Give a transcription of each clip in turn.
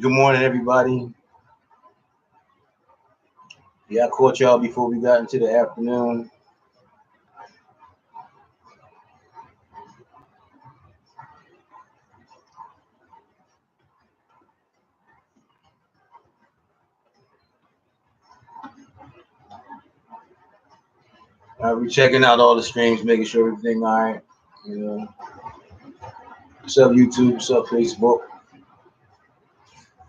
Good morning, everybody. Yeah, I caught y'all before we got into the afternoon. We checking out all the streams, making sure everything all right. You know, what's up, YouTube? What's up, Facebook?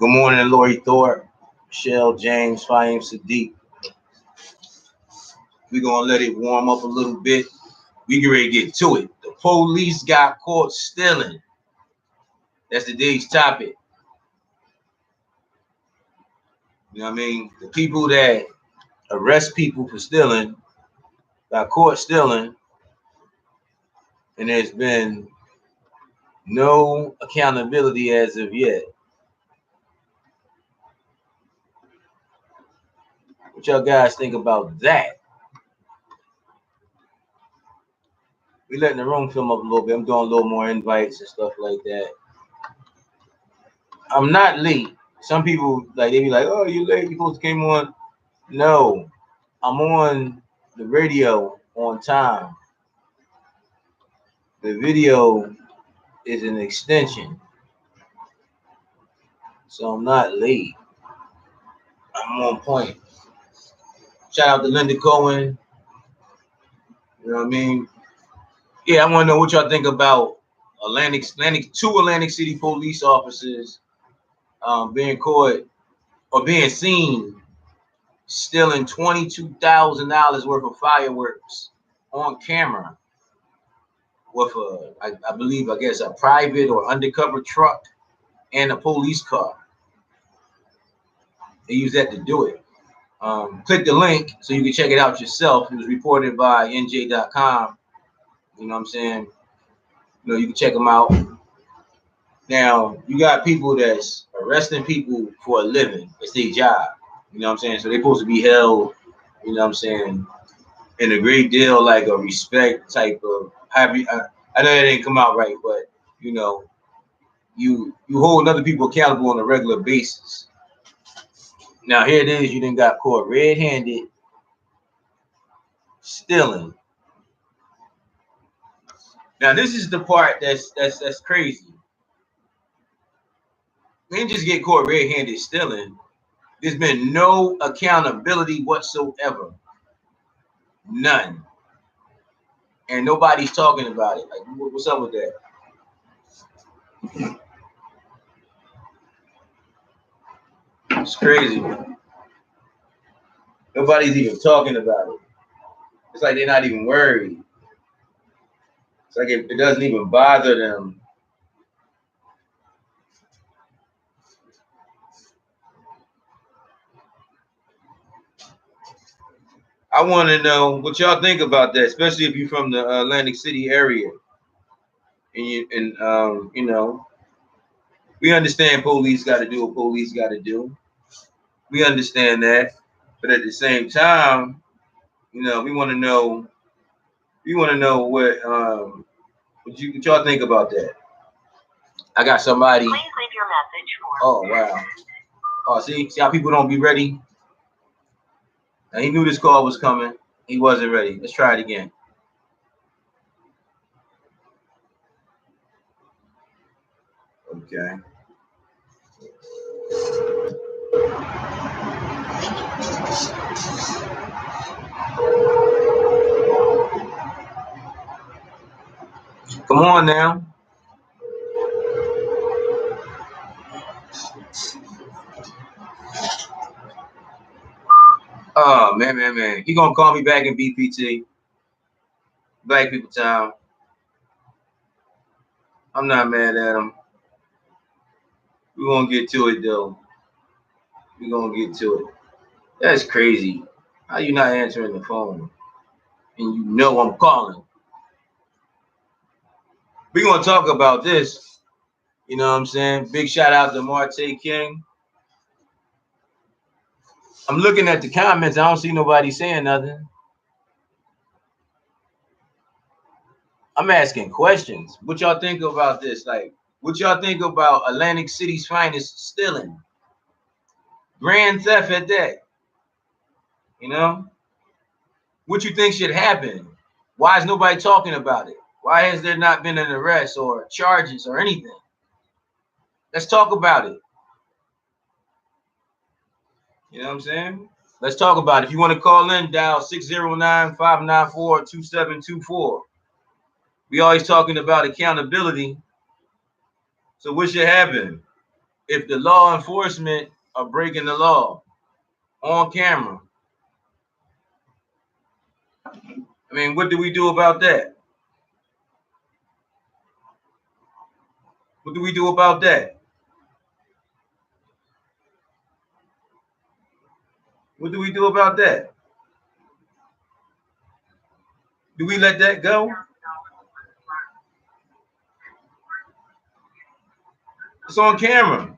Good morning, Lori Thorpe, Michelle James, Fahim Sadiq. We're gonna let it warm up a little bit. We get ready to get to it. The police got caught stealing. That's today's topic. You know what I mean? The people that arrest people for stealing got caught stealing, and there's been no accountability as of yet. What y'all guys think about that? We letting the room fill up a little bit. I'm doing a little more invites and stuff like that. I'm not late. Some people like they be like, "Oh, you late? You supposed to came on." No, I'm on the radio on time. The video is an extension, so I'm not late. I'm on point. Shout out to Linda Cohen. You know what I mean? Yeah, I want to know what y'all think about two Atlantic City police officers being caught or being seen stealing $22,000 worth of fireworks on camera with I guess a private or undercover truck and a police car. They use that to do it. Click the link so you can check it out yourself. It was reported by NJ.com. You know what I'm saying? You can check them out. Now, you got people that's arresting people for a living. It's their job. You know what I'm saying? So they're supposed to be held, you know what I'm saying, in a great deal like a respect type of happy. I know that didn't come out right, but you hold other people accountable on a regular basis. Now here it is, you done got caught red-handed stealing. Now this is the part that's crazy. We didn't just get caught red-handed stealing. There's been no accountability whatsoever. None. And nobody's talking about it. Like, what's up with that? It's crazy. Nobody's even talking about it. It's like they're not even worried. It's like it doesn't even bother them. I want to know what y'all think about that, especially if you're from the Atlantic City area. And we understand police got to do what police got to do. We understand that, but at the same time, we want to know. We want to know what y'all think about that. I got somebody. Please leave your message for. Oh wow. Oh, see how people don't be ready. Now, he knew this call was coming. He wasn't ready. Let's try it again. Okay. Come on now. Oh, man. He gonna call me back in BPT. Black people time. I'm not mad at him. We're gonna get to it though. We're gonna get to it. That's crazy. How you not answering the phone? And you know I'm calling. We're gonna talk about this. You know what I'm saying? Big shout out to Marte King. I'm looking at the comments. I don't see nobody saying nothing. I'm asking questions. What y'all think about this? Like, What y'all think about Atlantic City's finest stealing? Grand theft at that. You know? What you think should happen? Why is nobody talking about it? Why has there not been an arrest or charges or anything? Let's talk about it. You know what I'm saying? Let's talk about it. If you want to call in, dial 609-594-2724. We always talking about accountability. So what should happen if the law enforcement are breaking the law on camera? I mean, what do we do about that? What do we do about that? What do we do about that? Do we let that go? It's on camera.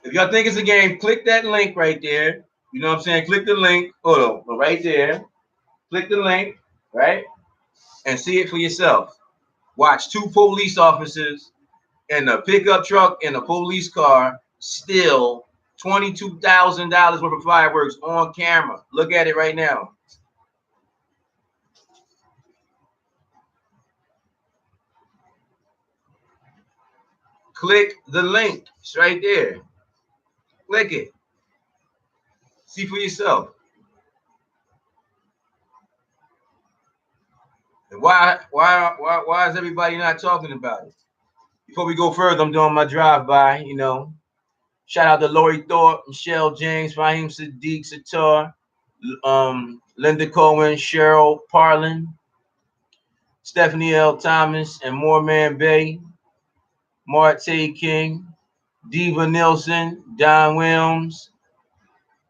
If y'all think it's a game, click that link right there. You know what I'm saying? Click the link. Hold on, right there. Click the link, right? And see it for yourself. Watch two police officers in a pickup truck and a police car steal $22,000 worth of fireworks on camera. Look at it right now. Click the link. It's right there. Click it. See for yourself. And why is everybody not talking about it? Before we go further, I'm doing my drive-by, you know. Shout out to Lori Thorpe, Michelle James, Raheem Sadiq, Satar, Linda Cohen, Cheryl Parlin, Stephanie L. Thomas, and Moorman Bay, Marte King, Diva Nielsen, Don Williams.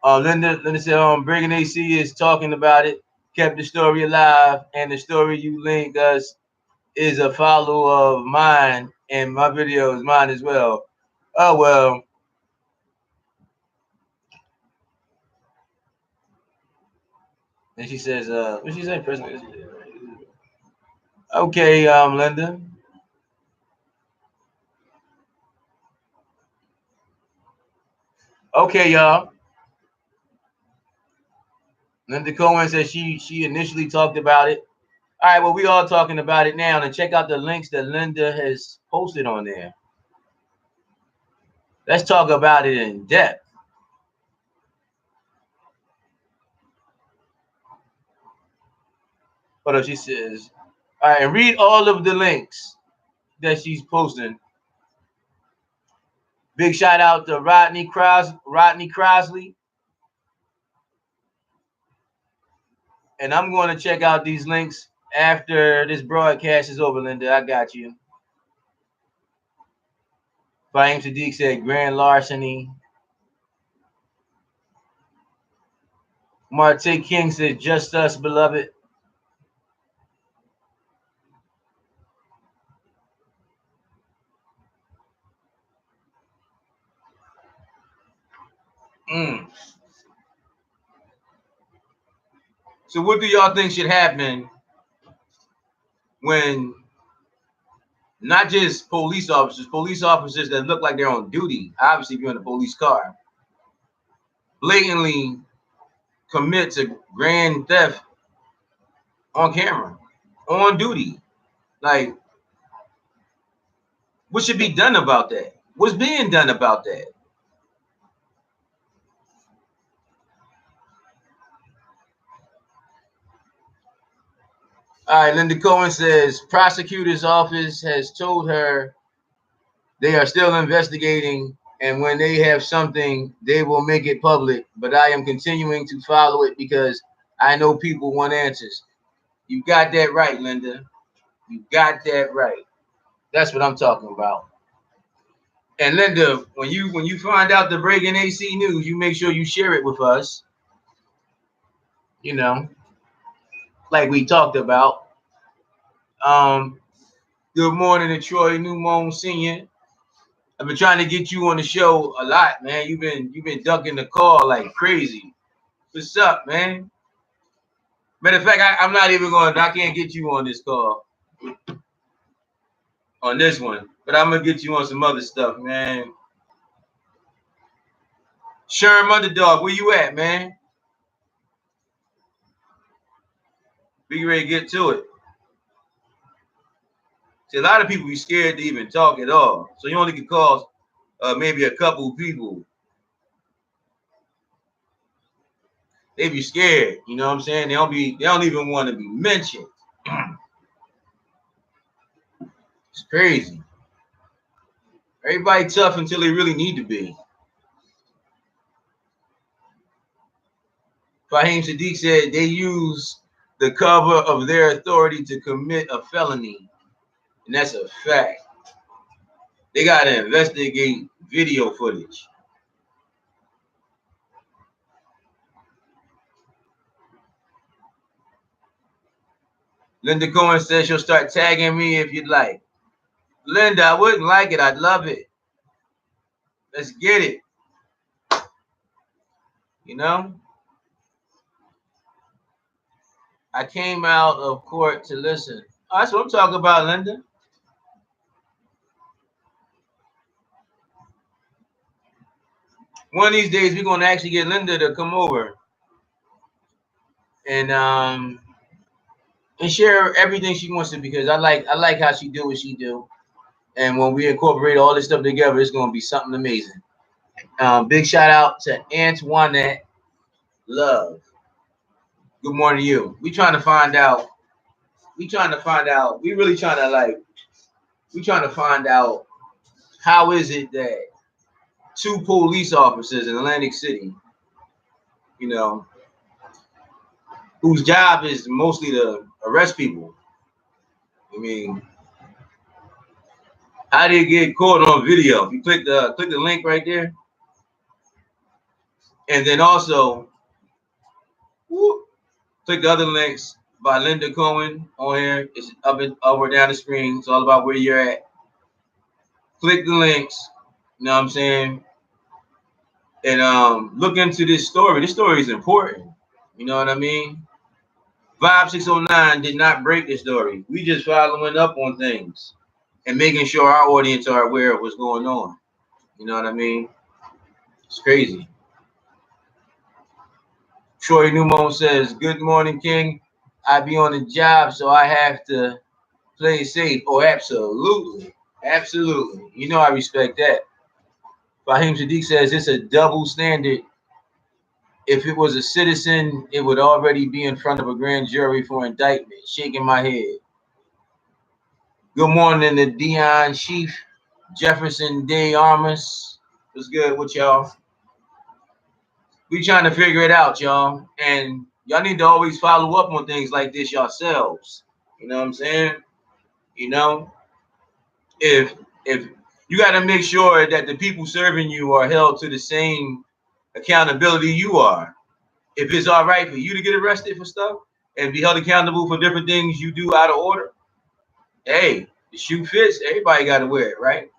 Linda said, Brigham AC is talking about it, kept the story alive, and the story you link us is a follow of mine, and my video is mine as well. Oh, well. And she says, what she say, President? Okay, Linda. Okay, y'all. Linda Cohen says she initially talked about it. All right, well, we all talking about it now, and check out the links that Linda has posted on there. Let's talk about it in depth. What else she says? All right, and read all of the links that she's posting. Big shout out to Rodney Crosley. And I'm going to check out these links after this broadcast is over, Linda. I got you. Fahim Sadiq said grand larceny. Marte King said just us, beloved. So what do y'all think should happen when not just police officers that look like they're on duty, obviously if you're in a police car, blatantly commit to grand theft on camera, on duty? Like, what should be done about that? What's being done about that? All right, Linda Cohen says prosecutor's office has told her they are still investigating, and when they have something, they will make it public. But I am continuing to follow it because I know people want answers. You got that right, Linda. You got that right. That's what I'm talking about. And Linda, when you find out the breaking AC news, you make sure you share it with us. You know, like we talked about. Good morning to Troy Newmone Sr. I've been trying to get you on the show a lot, man. You've been ducking the call like crazy. What's up, man? Matter of fact, I'm not even going. I can't get you on this call. on this one, but I'm gonna get you on some other stuff, man. Sherm Underdog, where you at, man? Be ready to get to it. See, a lot of people be scared to even talk at all, so you only can call maybe a couple people. They be scared, you know what I'm saying? They don't even want to be mentioned. It's crazy. Everybody tough until they really need to be. Fahim Sadiq said they use the cover of their authority to commit a felony. And that's a fact. They got to investigate video footage. Linda Cohen says she'll start tagging me if you'd like. Linda, I wouldn't like it. I'd love it. Let's get it. You know? I came out of court to listen. Oh, that's what I'm talking about, Linda. One of these days, we're going to actually get Linda to come over and share everything she wants to, because I like how she do what she do. And when we incorporate all this stuff together, it's going to be something amazing. Big shout out to Antoinette Love. Good morning to you. We trying to find out. We really trying to find out how is it that 2 police officers in Atlantic City, you know, whose job is mostly to arrest people. I mean, how did it get caught on video? If you click the link right there, and then also click the other links by Linda Cohen on here. It's up or down the screen. It's all about where you're at. Click the links. You know what I'm saying? And look into this story. This story is important. You know what I mean? Vibe 609 did not break the story. We just following up on things and making sure our audience are aware of what's going on. You know what I mean? It's crazy. Troy Newman says, "Good morning, King. I be on the job, so I have to play safe." Oh, absolutely. Absolutely. You know I respect that. Fahim Sadiq says it's a double standard. If it was a citizen, it would already be in front of a grand jury for indictment. Shaking my head. Good morning to Dion Chief, Jefferson Day Armas. What's good with y'all? We trying to figure it out, y'all. And y'all need to always follow up on things like this yourselves. You know what I'm saying? You know, if you got to make sure that the people serving you are held to the same accountability you are. If it's all right for you to get arrested for stuff and be held accountable for different things you do out of order, hey, the shoe fits. Everybody got to wear it, right?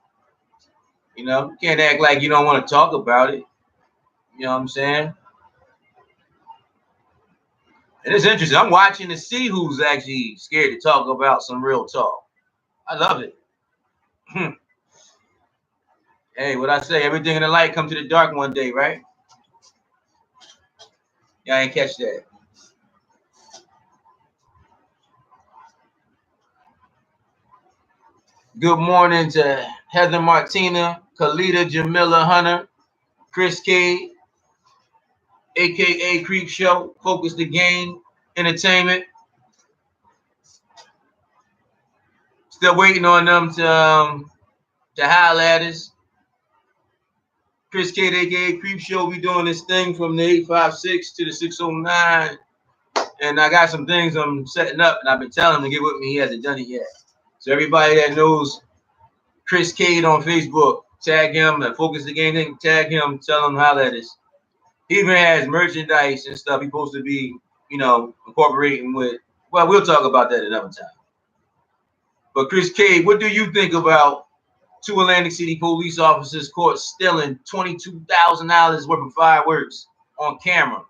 You know, you can't act like you don't want to talk about it. You know what I'm saying? And it's interesting. I'm watching to see who's actually scared to talk about some real talk. I love it. Hey, what I say, everything in the light come to the dark one day, right? Y'all ain't catch that. Good morning to Heather Martina, Khalida Jamila Hunter, Chris K, a.k.a. Creep Show, Focus the Game, Entertainment. Still waiting on them to holler at us. Chris K, a.k.a. Creep Show, we doing this thing from the 856 to the 609. And I got some things I'm setting up, and I've been telling him to get with me. He hasn't done it yet. So everybody that knows Chris Cade on Facebook, tag him and Focus the Game thing, tag him, tell him how that is. He even has merchandise and stuff he's supposed to be, you know, incorporating with. Well, we'll talk about that another time. But Chris Cade, what do you think about 2 Atlantic City police officers caught stealing $22,000 worth of fireworks on camera?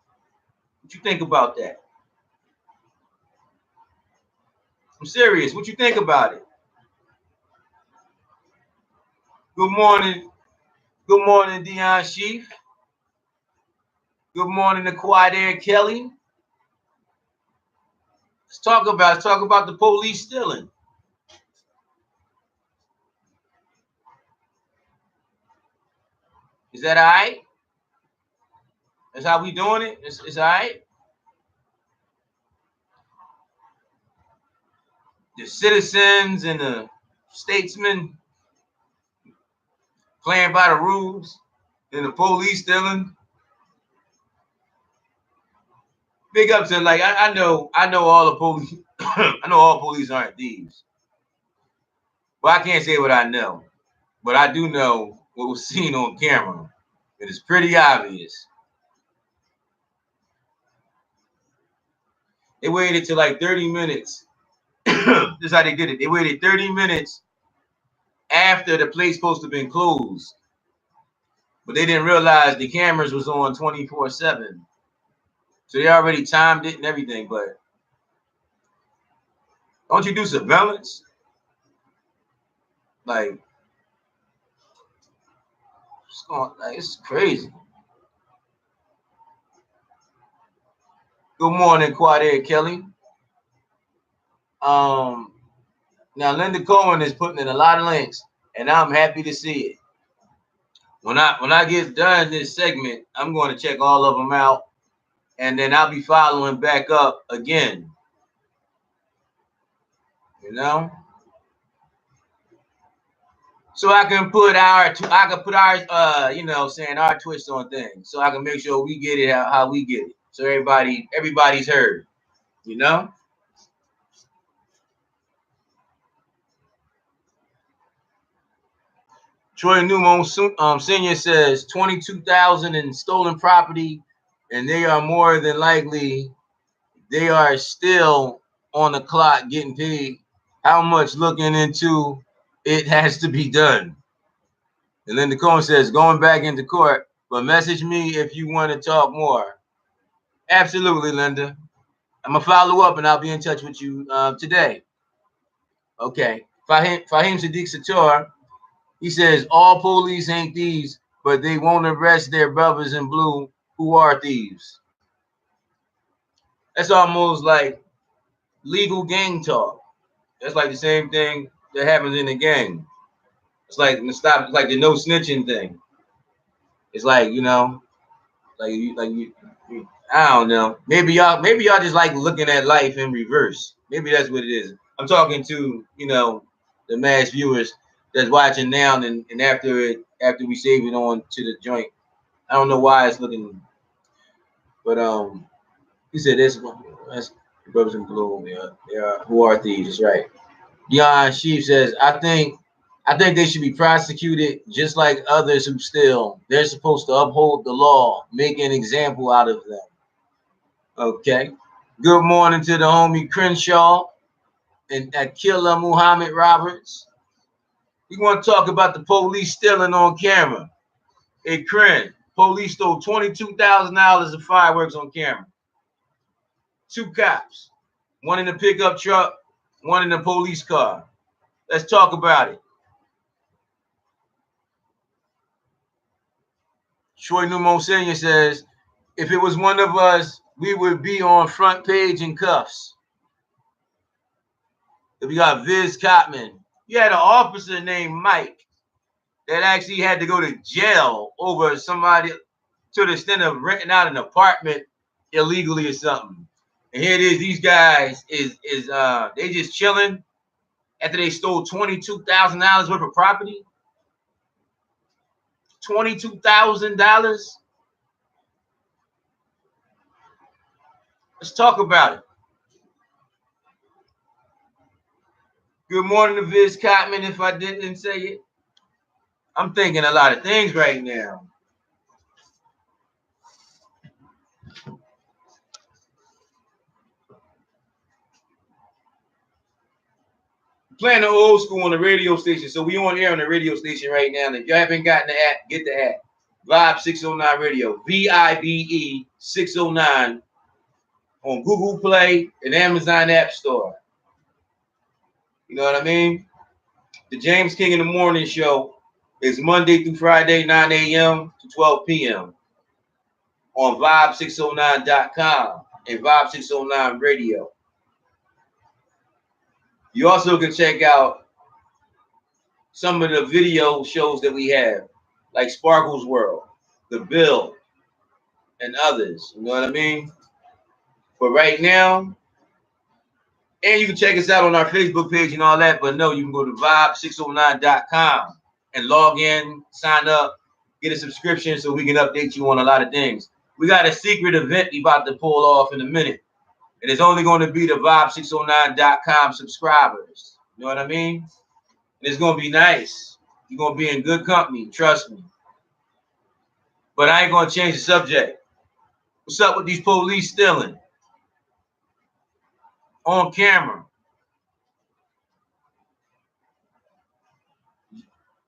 What you think about that? I'm serious. What you think about it? Good morning. Good morning, Dion Sheaf. Good morning to Quadair Kelly. Let's talk about the police stealing. Is that all right? That's how we doing it? It's all right? The citizens and the statesmen playing by the rules and the police stealing. Big up to like I know all the police I know all police aren't thieves. Well, I can't say what I know, but I do know what was seen on camera. It is pretty obvious. They waited till like 30 minutes. This is how they did it. They waited 30 minutes after the place supposed to have been closed. But they didn't realize the cameras was on 24/7. So they already timed it and everything. But don't you do surveillance? Like, it's crazy. Good morning, Quadair Kelly. Now Linda Cohen is putting in a lot of links, and I'm happy to see it. When I get done this segment, I'm going to check all of them out, and then I'll be following back up again. You know, so I can put our saying our twist on things, so I can make sure we get it how we get it, so everybody's heard. You know. Troy Newman Senior says 22,000 in stolen property, and they are more than likely they are still on the clock getting paid. How much looking into it has to be done? And Linda Cohen says going back into court, but message me if you want to talk more. Absolutely, Linda. I'm gonna follow up and I'll be in touch with you today. Okay. Fahim Sadiq Sator. He says all police ain't thieves, but they won't arrest their brothers in blue who are thieves. That's almost like legal gang talk. That's like the same thing that happens in the gang. It's like the no snitching thing. It's like, I don't know. Maybe y'all just like looking at life in reverse. Maybe that's what it is. I'm talking to, the mass viewers that's watching now, and after we save it on to the joint. I don't know why it's looking, but he said that's brothers in blue. Yeah, who are thieves? That's right. Dion Sheep says, I think they should be prosecuted just like others who steal. They're supposed to uphold the law, make an example out of them. Okay. Good morning to the homie Crenshaw and Akila Muhammad Roberts. We want to talk about the police stealing on camera. Hey, Cren, police stole $22,000 of fireworks on camera. 2 cops, one in the pickup truck, one in the police car. Let's talk about it. Troy Newman Senior says, if it was one of us, we would be on front page in cuffs. If we got Viz Cotman, you had an officer named Mike that actually had to go to jail over somebody to the extent of renting out an apartment illegally or something. And here it is, these guys they just chilling after they stole $22,000 worth of property. $22,000. Let's talk about it. Good morning to Viz Cotman, if I didn't say it. I'm thinking a lot of things right now. Playing the old school on the radio station. So we on air on the radio station right now. And if you haven't gotten the app, get the app. Vibe 609 Radio. VIBE 609 on Google Play and Amazon App Store. You know what I mean? The James King in the Morning Show It's Monday through Friday, 9 a.m. to 12 p.m. on Vibe609.com and Vibe 609 Radio. You also can check out some of the video shows that we have, like Sparkle's World, The Bill, and others. You know what I mean? But right now, and you can check us out on our Facebook page and all that. But no, you can go to Vibe609.com and log in, sign up, get a subscription so we can update you on a lot of things. We got a secret event we about to pull off in a minute. And it's only going to be the Vibe609.com subscribers. You know what I mean? And it's going to be nice. You're going to be in good company. Trust me. But I ain't going to change the subject. What's up with these police stealing? On camera.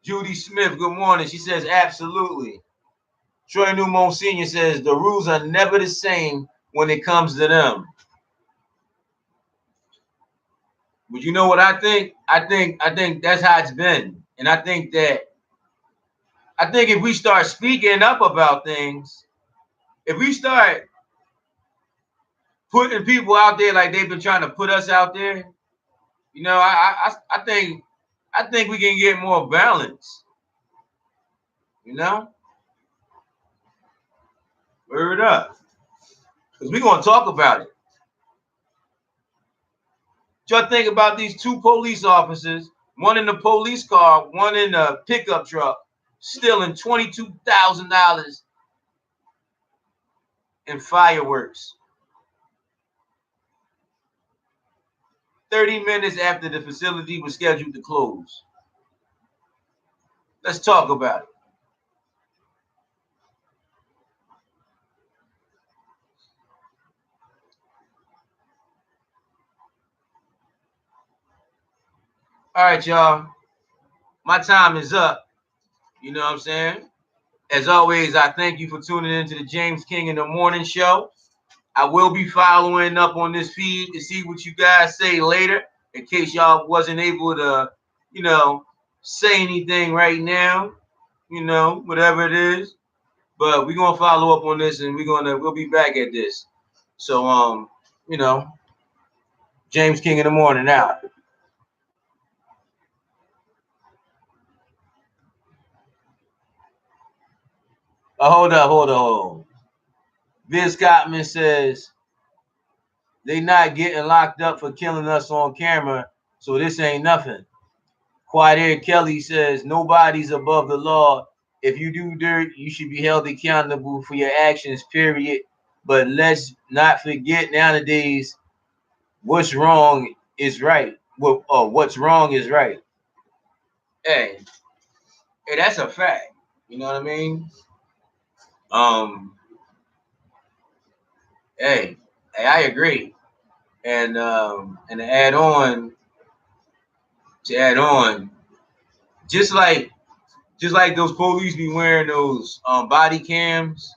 Judy Smith, good morning. She says, absolutely. Troy Newmont Sr. says, the rules are never the same when it comes to them. But you know what I think? I think that's how it's been. And I think if we start speaking up about things, if we start putting people out there like they've been trying to put us out there, you know, I think we can get more balance. You know? Word up. Because we're going to talk about it. What y'all think about these two police officers, one in the police car, one in a pickup truck, stealing $22,000 in fireworks 30 minutes after the facility was scheduled to close? Let's talk about it. All right, y'all. My time is up. You know what I'm saying? As always, I thank you for tuning into the James King in the Morning Show. I will be following up on this feed to see what you guys say later, in case y'all wasn't able to, you know, say anything right now, you know, whatever it is. But we're gonna follow up on this, and we'll be back at this. So, you know, James King in the Morning out. Hold up. Vince Scottman says they not getting locked up for killing us on camera, so this ain't nothing. Quadir Kelly says nobody's above the law. If you do dirt, you should be held accountable for your actions, period. But let's not forget nowadays, what's wrong is right. What's wrong is right. Hey, that's a fact. You know what I mean? Hey, I agree. And to add on, just like those police be wearing those body cams,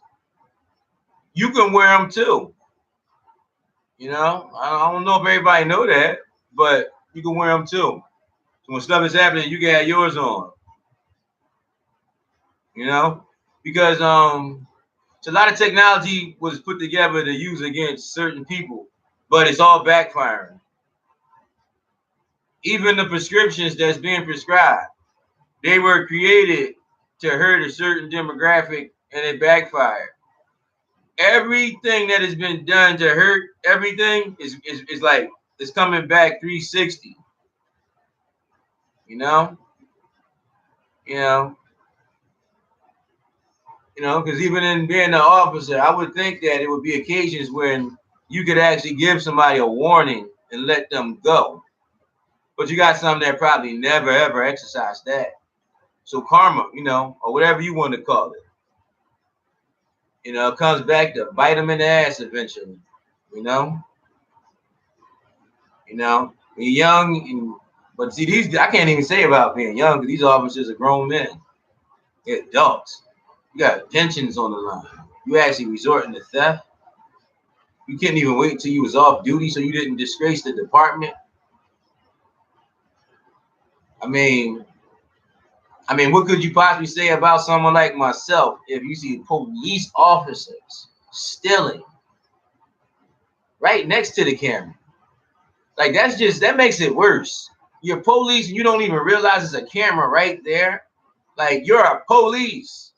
you can wear them too. You know, I don't know if everybody know that, but you can wear them too. So when stuff is happening, you can have yours on. You know, because so a lot of technology was put together to use against certain people, but it's all backfiring. Even the prescriptions that's being prescribed, they were created to hurt a certain demographic, and it backfired. Everything that has been done to hurt everything is like it's coming back 360. You know, because even in being an officer, I would think that it would be occasions when you could actually give somebody a warning and let them go. But you got some that probably never ever exercise that. So karma, or whatever you want to call it, comes back to bite them in the ass eventually. When you're young, but see, these I can't even say about being young because these officers are grown men. They're adults. You got pensions on the line. You actually resorting to theft. You couldn't even wait until you was off duty so you didn't disgrace the department. I mean, I mean, what could you possibly say about someone like myself if you see police officers stealing right next to the camera? Like, that makes it worse. You're police and you don't even realize there's a camera right there. Like, you're a police.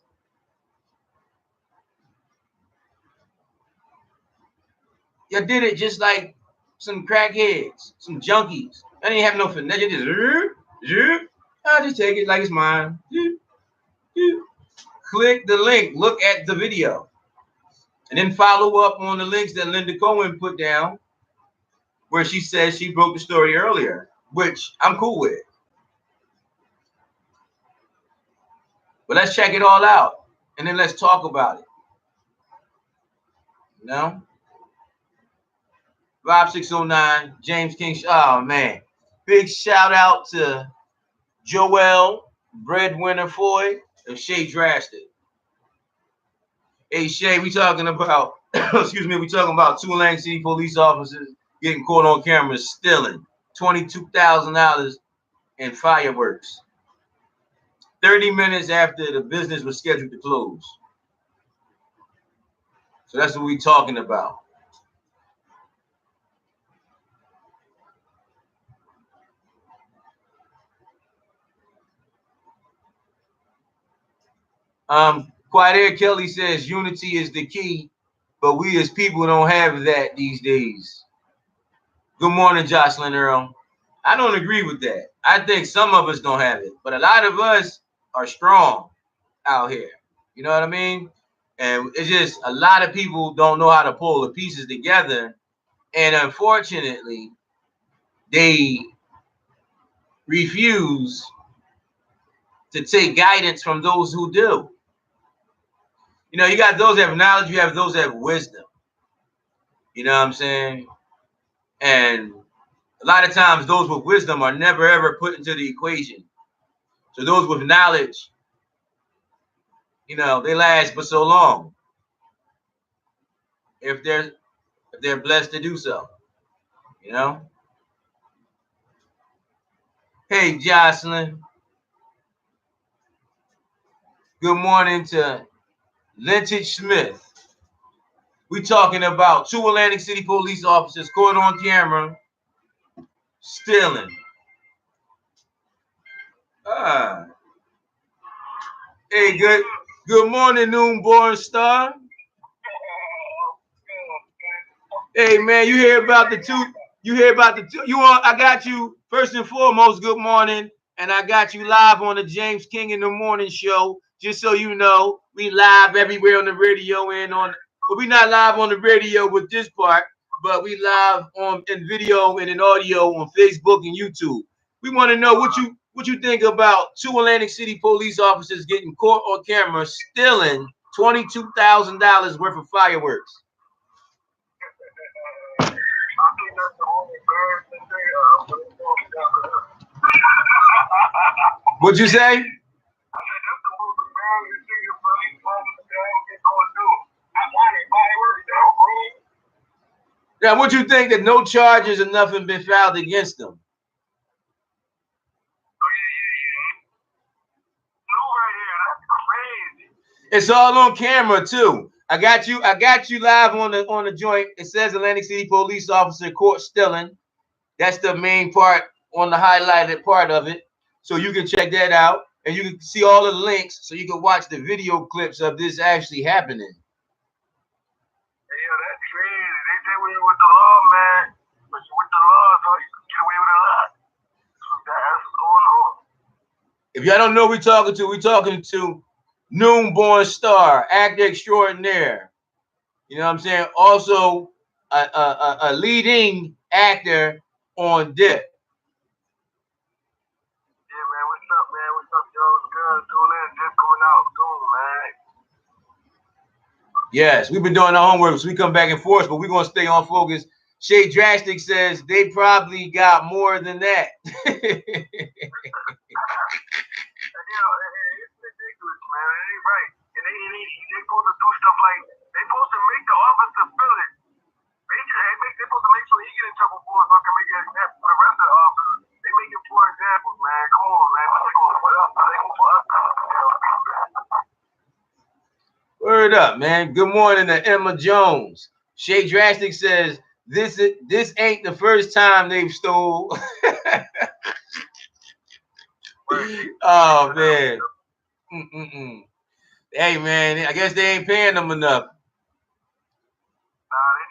You did it just like some crackheads, some junkies. I didn't have no finesse. You just, I'll just take it like it's mine. Click the link, look at the video, and then follow up on the links that Linda Cohen put down, where she says she broke the story earlier, which I'm cool with. But let's check it all out, and then let's talk about it. You know? 5609, James King. Oh, man. Big shout out to Joel, Breadwinner Foy, and Shay Drastic. Hey, Shay, we talking about, excuse me, we talking about two Atlantic City police officers getting caught on camera stealing $22,000 in fireworks 30 minutes after the business was scheduled to close. So that's what we talking about. Quiet Air Kelly says unity is the key, but we as people don't have that these days. Good morning, Jocelyn Earl. I don't agree with that. I think some of us don't have it, but a lot of us are strong out here. You know what I mean? And it's just a lot of people don't know how to pull the pieces together. And unfortunately, they refuse to take guidance from those who do. You know, you got those that have knowledge, you have those that have wisdom. You know what I'm saying? And a lot of times those with wisdom are never ever put into the equation. So those with knowledge, you know, they last for so long. If they're blessed to do so. You know? Hey, Jocelyn. Good morning to Lintage Smith. We talking about two Atlantic City police officers caught on camera stealing. Hey, good morning, Noonborn Star. Hey, man, you hear about the two? I got you first and foremost. Good morning, and I got you live on the James King in the Morning show. Just so you know, we live everywhere on the radio and but we not live on the radio with this part, but we live in video and in audio on Facebook and YouTube. We want to know what you think about two Atlantic City police officers getting caught on camera stealing $22,000 worth of fireworks. What'd you say? Now, what you think that no charges or nothing been filed against them? It's all on camera too. I got you live on the joint. It says Atlantic City police officer caught stealing. That's the main part on the highlighted part of it. So you can check that out and you can see all the links so you can watch the video clips of this actually happening. Yeah, that's crazy. They say when you with the law, man, but you with the law, so you can get away with a lot. That's what's going on. If y'all don't know who we're talking to Noonborn Star, actor extraordinaire. You know what I'm saying? Also a leading actor on Dip. Yeah, man. What's up, man? What's up, y'all? Girls doing that? Dip coming out soon, man. Yes, we've been doing our homework, so we come back and forth, but we're gonna stay on focus. Shay Drastic says they probably got more than that. It's ridiculous, man. It ain't right. And they supposed to do stuff like they supposed to make the officer feel it. They supposed to make sure he get in trouble for it, so I can make an example for the rest of the officers. They make it for examples, man. Come on, man. They gonna put us Word up, man. Good morning to Emma Jones. Shay Drastic says this ain't the first time they've stole. Oh man. Hey man, I guess they ain't paying them enough. Nah, they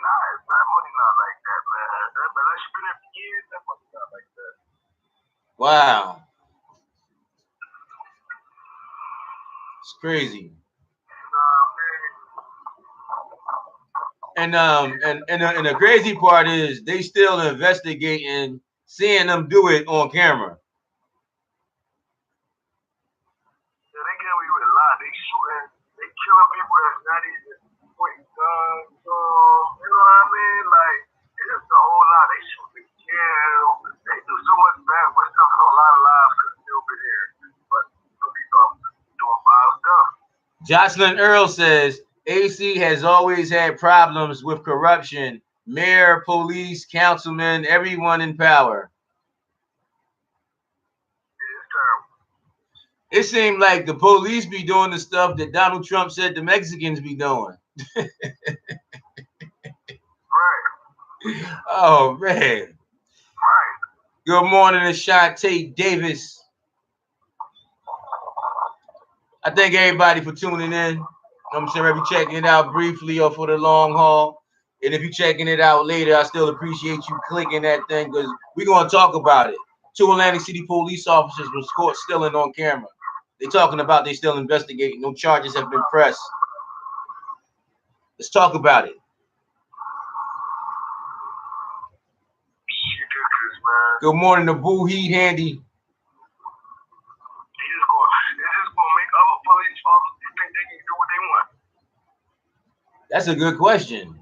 not. That money not like that, man. Unless you been there for years, that money not like that. Wow. It's crazy. And the crazy part is they still investigating, seeing them do it on camera. Yeah, they get away with a lot. They shooting, they killing people that's not even pointing guns. You know what I mean? Like, it's just a whole lot. They shoot, they kill. They do so much bad when it comes to a lot of lives could still be there. But some people doing wild stuff. Jocelyn Earl says AC has always had problems with corruption. Mayor, police, councilmen, everyone in power. Yeah, it's terrible. It seemed like the police be doing the stuff that Donald Trump said the Mexicans be doing. Right. Oh man. Right. Good morning to Shantae Davis. I thank everybody for tuning in. I'm sure if you're checking it out briefly or for the long haul. And if you're checking it out later, I still appreciate you clicking that thing because we're going to talk about it. 2 Atlantic City police officers was caught stealing on camera. They're talking about they still investigating. No charges have been pressed. Let's talk about it. Ridiculous, man. Good morning to Boo Heat Handy. It's just gonna make other police officers think they can do what they want. That's a good question.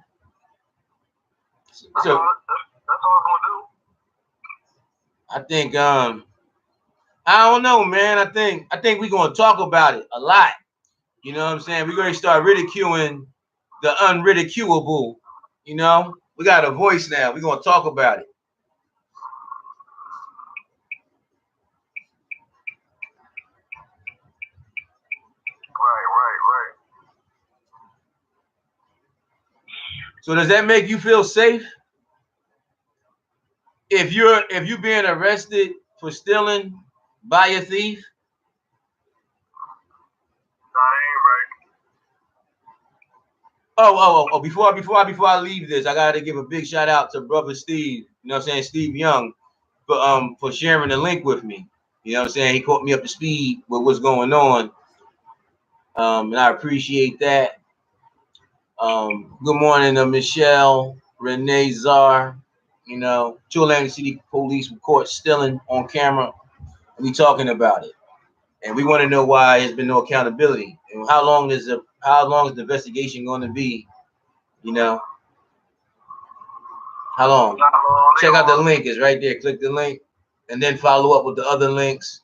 That's So all it's gonna do. I think I don't know, man. I think we're gonna talk about it a lot. You know what I'm saying? We're gonna start ridiculing the unridiculable. You know, we got a voice now. We're gonna talk about it. Right. So does that make you feel safe? If you're being arrested for stealing by a thief? That ain't right. Oh, before I leave this, I gotta give a big shout out to brother Steve, you know what I'm saying, Steve Young, for sharing the link with me. You know what I'm saying? He caught me up to speed with what's going on. And I appreciate that. Good morning to Michelle, Renee Czar, you know, 2 Atlantic City Police were caught stealing on camera. We talking about it. And we want to know why there's been no accountability. And how long is the investigation going to be? You know, how long? Check out the link. It's right there. Click the link and then follow up with the other links,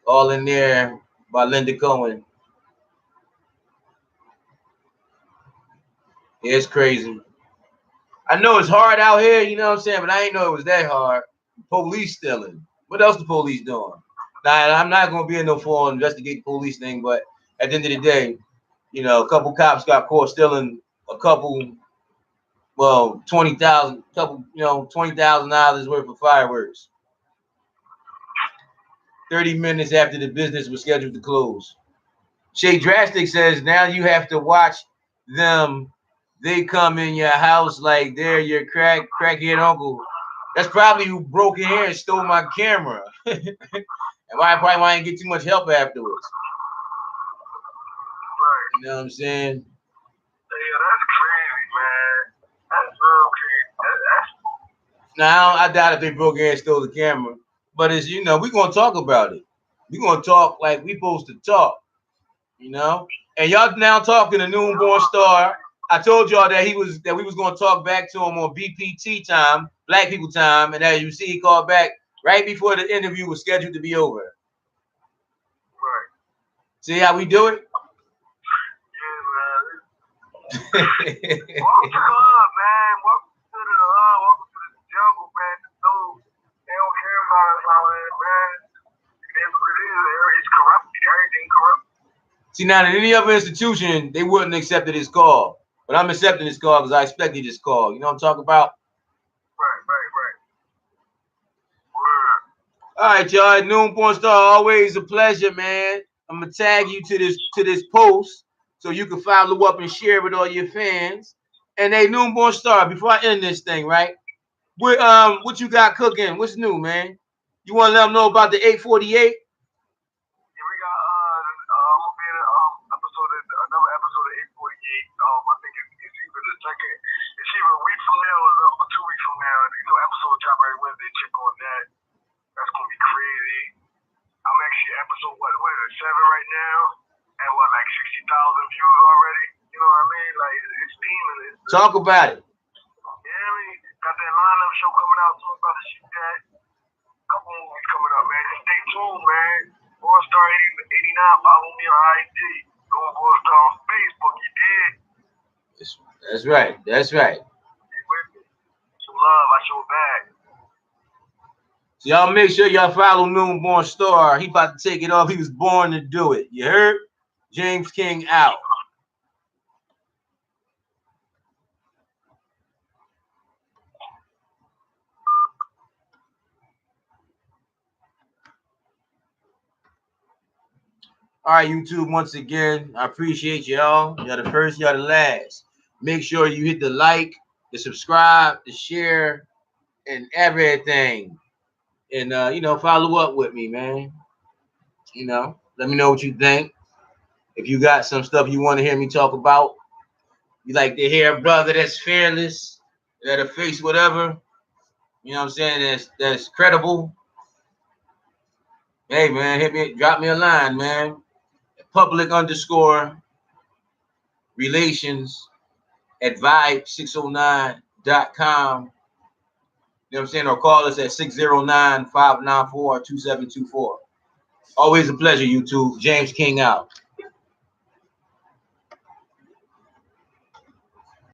all in there by Linda Cohen. Yeah, it's crazy. I know it's hard out here, you know what I'm saying, but I ain't know it was that hard. Police stealing. What else the police doing? Now, I'm not going to be in no full investigate police thing, but at the end of the day, you know, a couple cops got caught stealing a couple, well, $20,000 worth of fireworks. 30 minutes after the business was scheduled to close. Shay Drastic says now you have to watch them. They come in your house like they're your crackhead uncle. That's probably who broke in here and stole my camera. And why I didn't get too much help afterwards. Right. You know what I'm saying? Yeah, that's crazy, man. That's real crazy. Now I doubt if they broke in and stole the camera. But as you know, we're gonna talk about it. We're gonna talk like we supposed to talk. You know? And y'all now talking to Noonborn Star. I told y'all that we was gonna talk back to him on BPT time, Black People time, and as you see, he called back right before the interview was scheduled to be over. Right. See how we do it? Yeah, man. Welcome to the hub, man. Welcome to the jungle, man. So they don't care about us out there, man. That's what it is. It's corrupt. Everything corrupt. See, now in any other institution, they wouldn't have accepted his call. But I'm accepting this call because I expected this call. You know what I'm talking about? Right. All right, y'all. Noon Porn Star, always a pleasure, man. I'm gonna tag you to this post so you can follow up and share with all your fans. And hey, Noon Porn Star, before I end this thing, right? What you got cooking? What's new, man? You want to let them know about the 848? Yeah, we got I'm gonna be in another episode of 848. I think it's either the second, it's either a week from now or 2 weeks from now. You know, episode drop every Wednesday. Check on that. That's gonna be crazy. I'm actually episode what is it, 7 right now, and like 60,000 views already. You know what I mean? Like it's steaming. Talk about it. Yeah, I mean, got that lineup show coming out, so I'm about to shoot that. Couple movies coming up, man. Just stay tuned, man. Porn Star 89, follow me on IG. Go on Porn Star on Facebook, you did. That's right. That's right. You with me? Some love, I show back. So y'all make sure y'all follow Noon Porn Star. He about to take it off. He was born to do it. You heard? James King out. All right, YouTube, once again, I appreciate y'all. Y'all the first, y'all the last. Make sure you hit the like, the subscribe, the share, and everything. And, follow up with me, man. Let me know what you think. If you got some stuff you want to hear me talk about, you like to hear a brother that's fearless, that'll face whatever, you know what I'm saying, that's credible. Hey, man, drop me a line, man. public_relations@vibe609.com. You know what I'm saying? Or call us at 609-594-2724. Always a pleasure, YouTube. James King out.